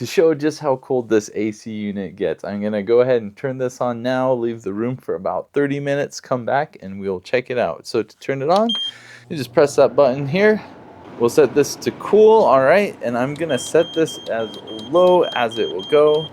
To show just how cold this AC unit gets, I'm gonna go ahead and turn this on now, leave the room for about 30 minutes, come back, and we'll check it out. So to turn it on, you just press that button here. We'll set this to cool, all right, and I'm gonna set this as low as it will go.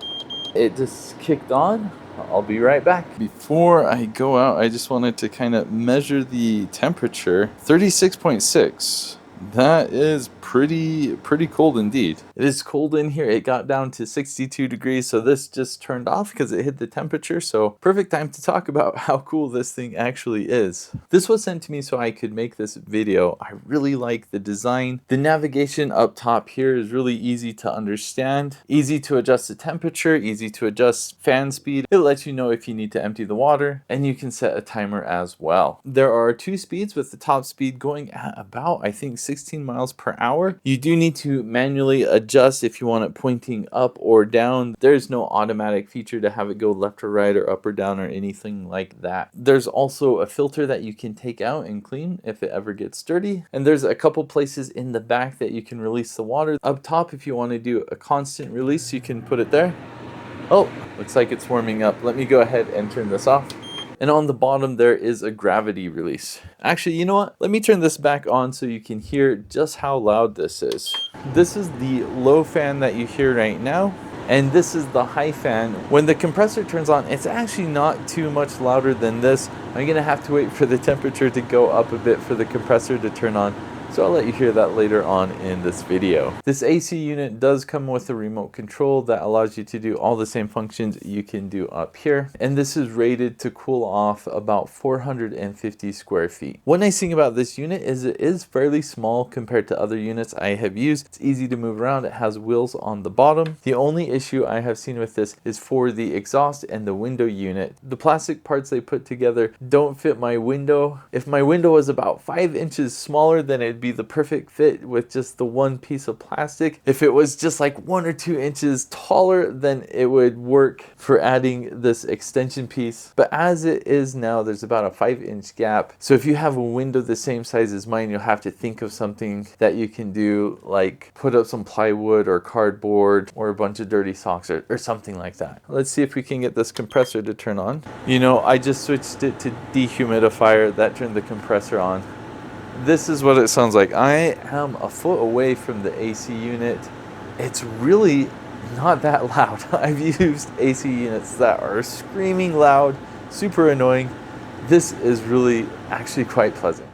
It just kicked on. I'll be right back. Before I go out, I just wanted to kind of measure the temperature. 36.6. That is pretty cold indeed. It is cold in here. It got down to 62 degrees, so this just turned off because it hit the temperature. So perfect time to talk about how cool this thing actually is. This was sent to me so I could make this video. I really like the design. The navigation up top here is really easy to understand, easy to adjust the temperature, easy to adjust fan speed. It lets you know if you need to empty the water, and you can set a timer as well. There are 2 speeds, with the top speed going at about, I think, 16 miles per hour. You do need to manually adjust if you want it pointing up or down. There's no automatic feature to have it go left or right or up or down or anything like that. There's also a filter that you can take out and clean if it ever gets dirty. And there's a couple places in the back that you can release the water. Up top, if you want to do a constant release, you can put it there. Oh, looks like it's warming up. Let me go ahead and turn this off. And on the bottom there is a gravity release. Actually, you know what? Let me turn this back on so you can hear just how loud this is. This is the low fan that you hear right now, and this is the high fan. When the compressor turns on, it's actually not too much louder than this. I'm gonna have to wait for the temperature to go up a bit for the compressor to turn on. So I'll let you hear that later on in this video. This AC unit does come with a remote control that allows you to do all the same functions you can do up here. And this is rated to cool off about 450 square feet. One nice thing about this unit is it is fairly small compared to other units I have used. It's easy to move around. It has wheels on the bottom. The only issue I have seen with this is for the exhaust and the window unit. The plastic parts they put together don't fit my window. If my window was about 5 inches smaller, then it'd be the perfect fit with just the one piece of plastic. If it was just like 1 or 2 inches taller, then it would work for adding this extension piece. But as it is now, there's about a 5-inch gap. So if you have a window the same size as mine, you'll have to think of something that you can do, like put up some plywood or cardboard or a bunch of dirty socks or something like that. Let's see if we can get this compressor to turn on. You know, I just switched it to dehumidifier. That turned the compressor on. This is what it sounds like. I am a foot away from the AC unit. It's really not that loud. I've used AC units that are screaming loud, super annoying. This is really actually quite pleasant.